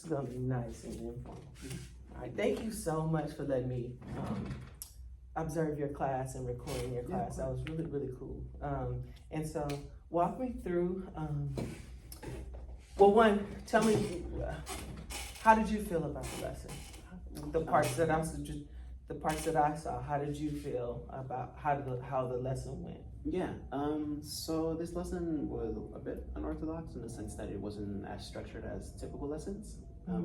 It's gonna be nice and informal. All right, thank you so much for letting me observe your class and recording your class. That was really, really cool. And so walk me through, well, one, tell me, how did you feel about the lesson? The parts that I saw, how did you feel about how the lesson went? Yeah, so this lesson was a bit unorthodox in the sense that it wasn't as structured as typical lessons.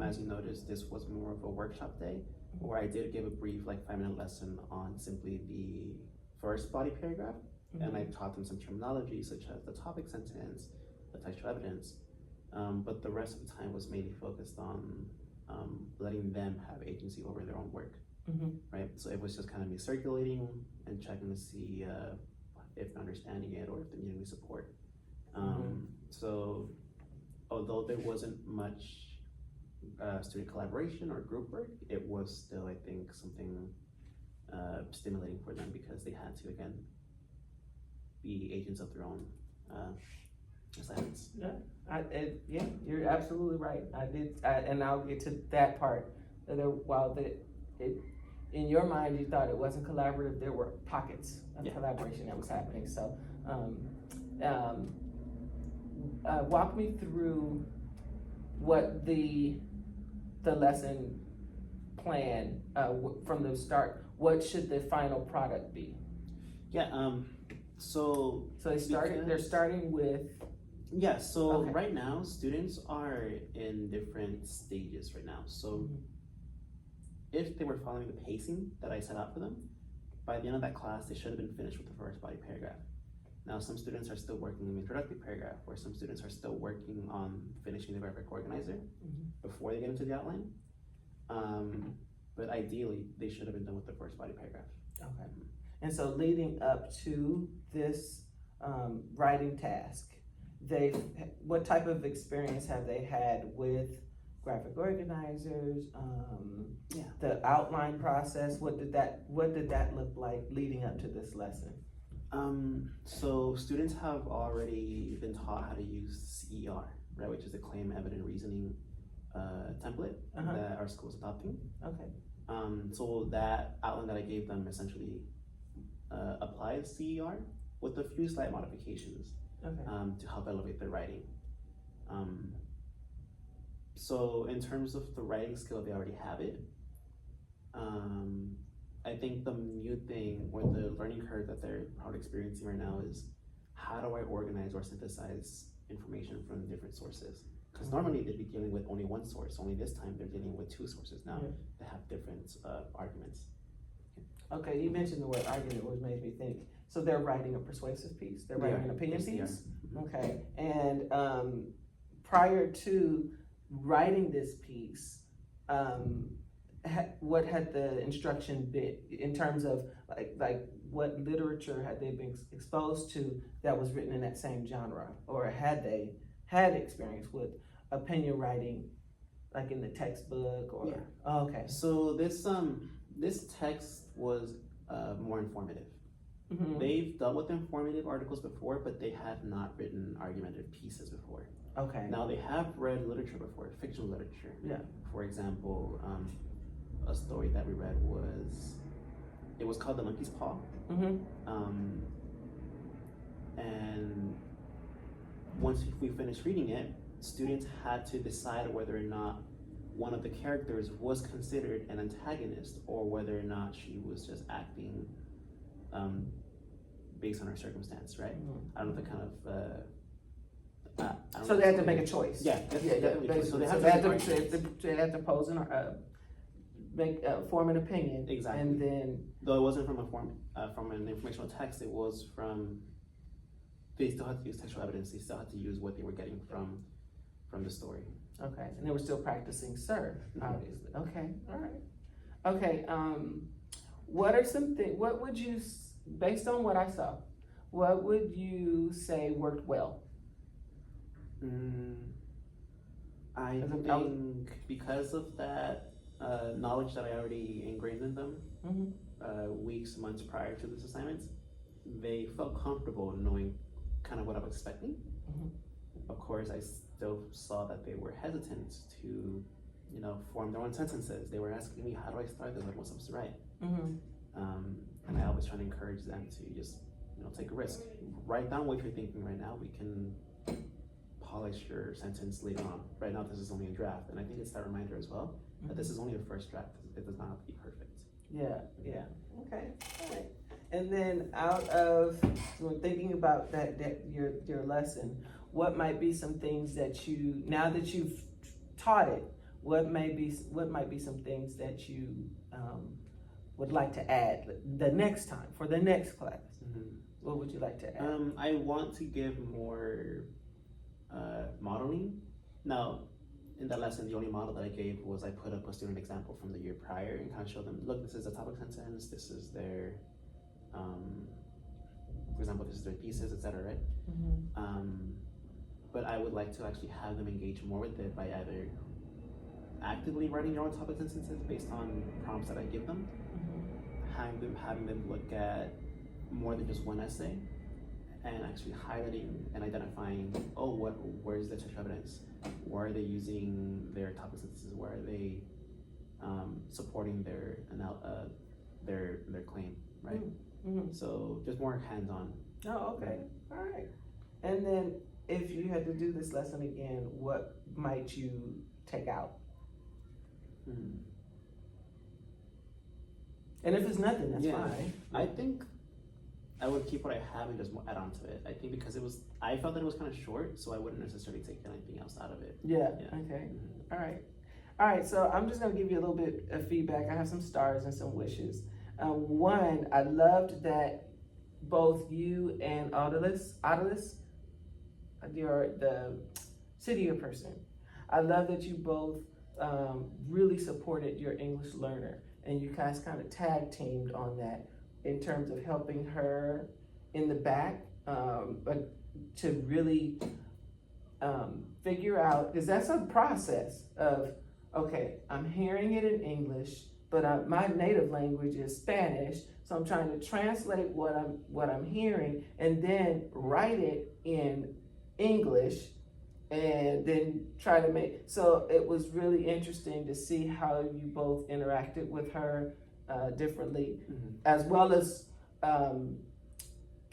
As you noticed, this was more of a workshop day where I did give a brief, like 5-minute lesson on simply the first body paragraph. And I taught them some terminology such as the topic sentence, the textual evidence. But the rest of the time was mainly focused on letting them have agency over their own work, right? So it was just kind of me circulating and checking to see if they're understanding it or if they need any support. So although there wasn't much student collaboration or group work, it was still, I think, something stimulating for them because they had to, again, be agents of their own assignments. Yeah, you're absolutely right. And I'll get to that part. While in your mind you thought it wasn't collaborative, there were pockets of collaboration that was happening. So, walk me through what the lesson plan from the start. What should the final product be? Yeah. So they're starting with. Yeah, so right now, students are in different stages right now. So if they were following the pacing that I set out for them, by the end of that class, they should have been finished with the first body paragraph. Now, some students are still working on the introductory paragraph, or some students are still working on finishing the rhetoric organizer before they get into the outline. But ideally, they should have been done with the first body paragraph. Okay. And so leading up to this writing task, what type of experience have they had with graphic organizers, the outline process? What did that look like leading up to this lesson? So students have already been taught how to use CER, right, which is the Claim Evident Reasoning template that our school is adopting. Okay. So that outline that I gave them essentially applies CER with a few slight modifications. To help elevate their writing. So in terms of the writing skill, they already have it. I think the new thing or the learning curve that they're probably experiencing right now is how do I organize or synthesize information from different sources? Because normally they'd be dealing with only one source, only this time they're dealing with 2 sources now that have different arguments. Okay, you mentioned the word argument, which made me think. So they're writing a persuasive piece. They're writing an opinion piece. Okay, and prior to writing this piece, what had the instruction been in terms of like what literature had they been exposed to that was written in that same genre, or had they had experience with opinion writing, like in the textbook or? Oh, okay. So this text was more informative. They've dealt with informative articles before, but they have not written argumentative pieces before. Okay. Now they have read literature before, fictional literature. Yeah. For example, a story that we read was called The Monkey's Paw. And once we finished reading it, students had to decide whether or not one of the characters was considered an antagonist or whether or not she was just acting based on her circumstance, right? I don't know the kind of. So they had to make a choice. Yeah. So they had to pose and form an opinion. Exactly. And then, though it wasn't from an informational text, it was from. They still had to use textual evidence. They still had to use what they were getting from the story. Okay, and they were still practicing serve, obviously. Okay, all right. Okay, what are some things? What would you, based on what I saw, what would you say worked well? I think because of that knowledge that I already ingrained in them weeks, months prior to this assignment, they felt comfortable knowing kind of what I was expecting. Of course, I still saw that they were hesitant to form their own sentences. They were asking me, how do I start this? What am I supposed to write? Mm-hmm. And I always try to encourage them to just, take a risk. Write down what you're thinking right now. We can polish your sentence later on. Right now, this is only a draft. And I think it's that reminder as well, that this is only a first draft. It does not have to be perfect. Yeah. Okay. All right. And then so when thinking about that your lesson, what might be some things that you, now that you've taught it, what might be some things that you would like to add the next time for the next class? Mm-hmm. What would you like to add? I want to give more modeling. Now, in that lesson, the only model that I gave was I put up a student example from the year prior and kind of showed them, look, this is a topic sentence, this is their, for example, this is their thesis, etc., right? Mm-hmm. But I would like to actually have them engage more with it by either actively writing their own topic sentences based on prompts that I give them, having them look at more than just one essay, and actually highlighting and identifying, where's the textual evidence? Where are they using their topic sentences? Where are they supporting their claim, right? Mm-hmm. So just more hands-on. Oh, okay. All right. And then if you had to do this lesson again, what might you take out? And if it's nothing, that's fine. I think I would keep what I have and just add on to it. I think because I felt that it was kind of short, so I wouldn't necessarily take anything else out of it. Yeah. Okay. Mm-hmm. All right. So I'm just gonna give you a little bit of feedback. I have some stars and some wishes. One, I loved that both you and Audilus, you're the city year person. I love that you both really supported your English learner, and you guys kind of tag teamed on that in terms of helping her in the back, but to really figure out, because that's a process of, okay, I'm hearing it in English, but my native language is Spanish, so I'm trying to translate what I'm hearing and then write it in English and then try to so it was really interesting to see how you both interacted with her differently, as well as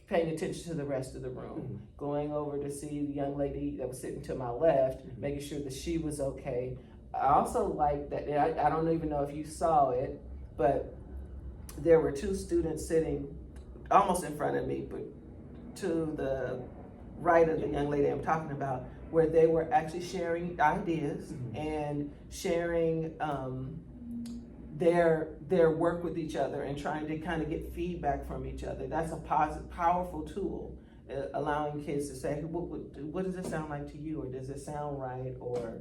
paying attention to the rest of the room, going over to see the young lady that was sitting to my left, making sure that she was okay. I also like that, I don't even know if you saw it, but there were two students sitting almost in front of me, but to the right of the young lady I'm talking about, where they were actually sharing ideas and sharing their work with each other and trying to kind of get feedback from each other. That's a powerful tool, allowing kids to say, what does it sound like to you, or does it sound right, or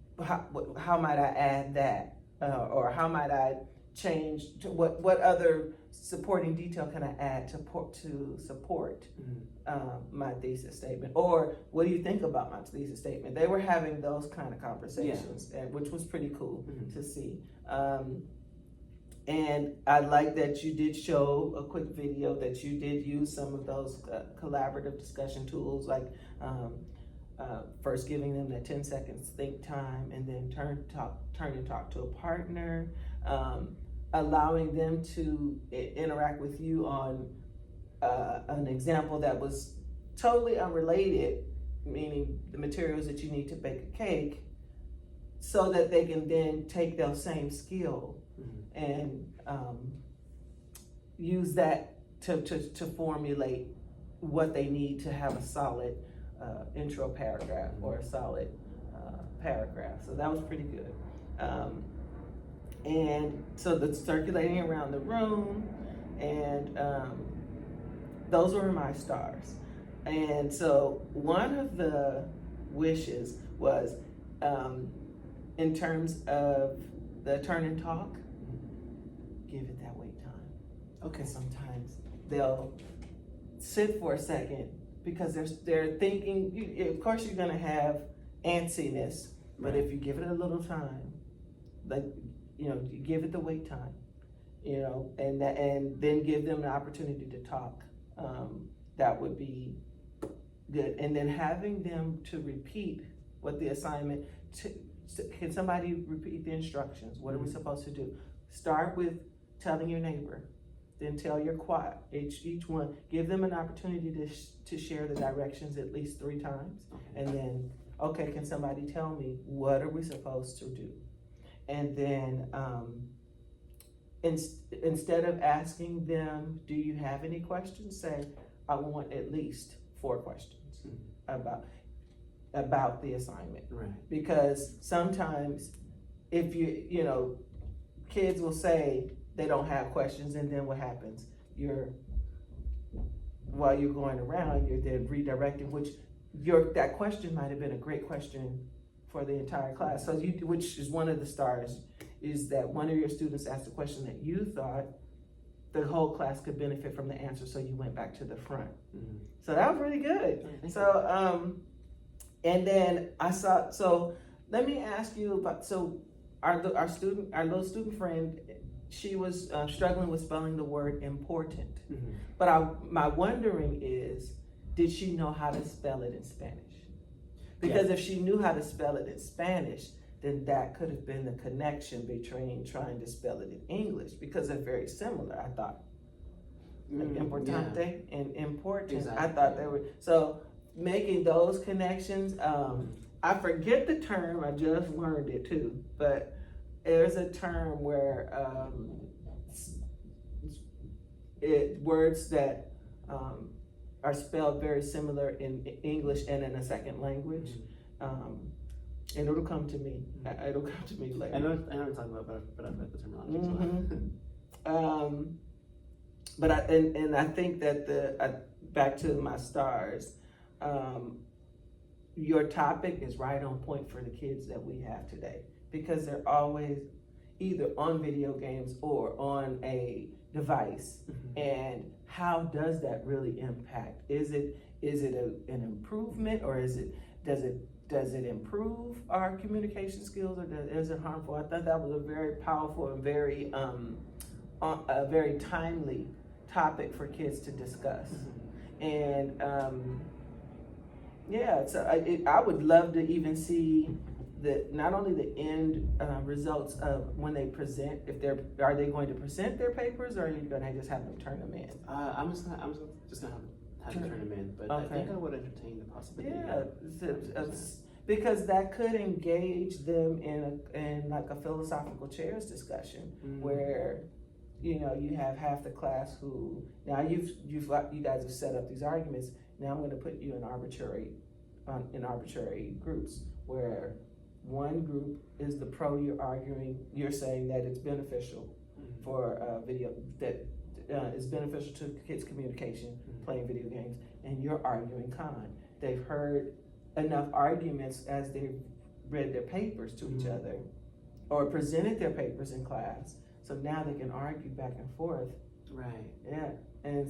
how might I add that, or how might I change, what other supporting detail can I add to support my thesis statement, or what do you think about my thesis statement? They were having those kind of conversations, which was pretty cool to see. And I like that you did show a quick video that you did use some of those collaborative discussion tools, like first giving them that 10 seconds think time, and then turn and talk to a partner, allowing them to interact with you on an example that was totally unrelated, meaning the materials that you need to bake a cake, so that they can then take those same skill and use that to formulate what they need to have a solid intro paragraph or a solid paragraph. So that was pretty good. And so the circulating around the room, and those were my stars. And so one of the wishes was, in terms of the turn and talk, give it that wait time. Okay, sometimes they'll sit for a second because they're thinking, of course you're gonna have antsiness, but if you give it a little time, like, you give it the wait time, and then give them an opportunity to talk. That would be good. And then having them to repeat what the assignment, can somebody repeat the instructions? What are we supposed to do? Start with telling your neighbor, then tell your quad, each one, give them an opportunity to share the directions at least 3 times. Okay. And then, okay, can somebody tell me, what are we supposed to do? And then, instead of asking them, do you have any questions? Say, I want at least 4 questions about the assignment. Right. Because sometimes if kids will say they don't have questions, and then what happens? While you're going around, you're then redirecting, that question might have been a great question for the entire class. So which is one of the stars, is that one of your students asked a question that you thought the whole class could benefit from the answer, so you went back to the front. Mm-hmm. So that was really good. So, and then so let me ask you about, so our little student friend, she was struggling with spelling the word important. Mm-hmm. But my wondering is, did she know how to spell it in Spanish? Because if she knew how to spell it in Spanish, then that could have been the connection between trying to spell it in English, because they're very similar, I thought. Importante and important, Exactly. I thought they were, so making those connections, I forget the term, I just learned it too, but there's a term where words that are spelled very similar in English and in a second language. And it'll come to me. It'll come to me later. I know what you're talking about, but I've read the terminology as well. But I think that back to my stars, your topic is right on point for the kids that we have today, because they're always either on video games or on a device. And how does that really impact? Is it an improvement, or does it improve our communication skills, or is it harmful? I thought that was a very powerful and very a very timely topic for kids to discuss. And so I would love to even see not only the end results of when they present, are they going to present their papers, or are you going to just have them turn them in? I'm just gonna have them turn them in, but Okay. I think I would entertain the possibility. Because that could engage them in like a philosophical chairs discussion, where you have half the class who, now you guys have set up these arguments. Now I'm going to put you in arbitrary groups, where one group is the pro. You're saying that it's beneficial for video, that is beneficial to kids' communication, playing video games, and you're arguing con. They've heard enough arguments as they've read their papers to each other, or presented their papers in class, so now they can argue back and forth. Right. Yeah. And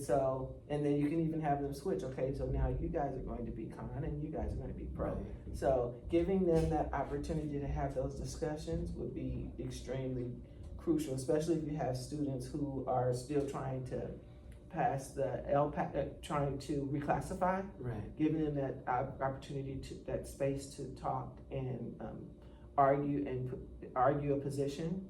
then you can even have them switch. Okay, so now you guys are going to be con and you guys are going to be pro. Right. So giving them that opportunity to have those discussions would be extremely crucial, especially if you have students who are still trying to pass the LPAC, trying to reclassify. Right. Giving them that opportunity, that space to talk and argue a position,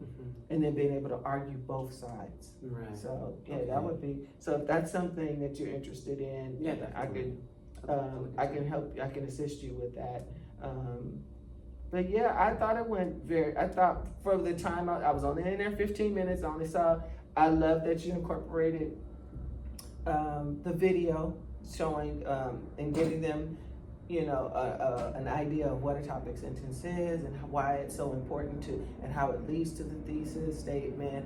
and then being able to argue both sides. Right. So that would be, so if that's something that you're interested in, I can help, I can assist you with that. But yeah, I thought for the time I was only in there 15 minutes, I love that you incorporated the video showing and giving them an idea of what a topic sentence is, and why it's so important and how it leads to the thesis statement,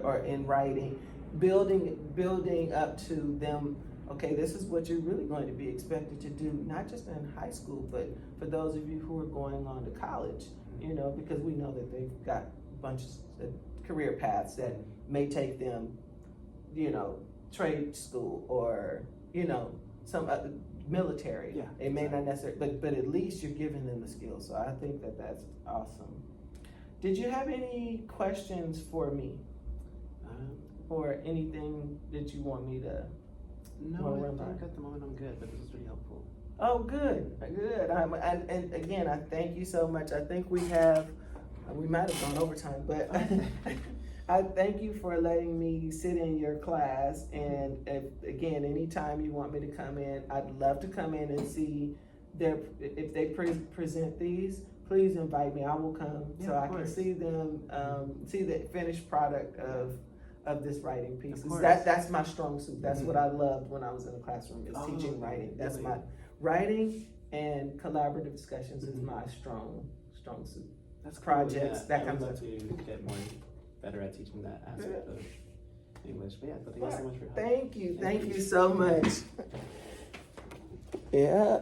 or in writing, building up to them. Okay, this is what you're really going to be expected to do, not just in high school, but for those of you who are going on to college, because we know that they've got bunches of career paths that may take them, trade school, or, some other military. Yeah, it may not necessarily, but at least you're giving them the skills. So I think that that's awesome. Did you have any questions for me, or anything that you want me to? No, I think at the moment I'm good, but this is really helpful. Oh, good, good. And again, I thank you so much. I think we might have gone overtime, but I thank you for letting me sit in your class. And again, anytime you want me to come in, I'd love to come in and see if they present these. Please invite me. I will come so I can see them, see the finished product of this writing piece. That's my strong suit. That's what I loved when I was in the classroom, is teaching writing. That's my writing, and collaborative discussions is my strong suit. That's projects, cool. that I comes would up. love to get better at teaching that aspect of English. But yeah, thank you so much for your help. Thank you so much. Yeah.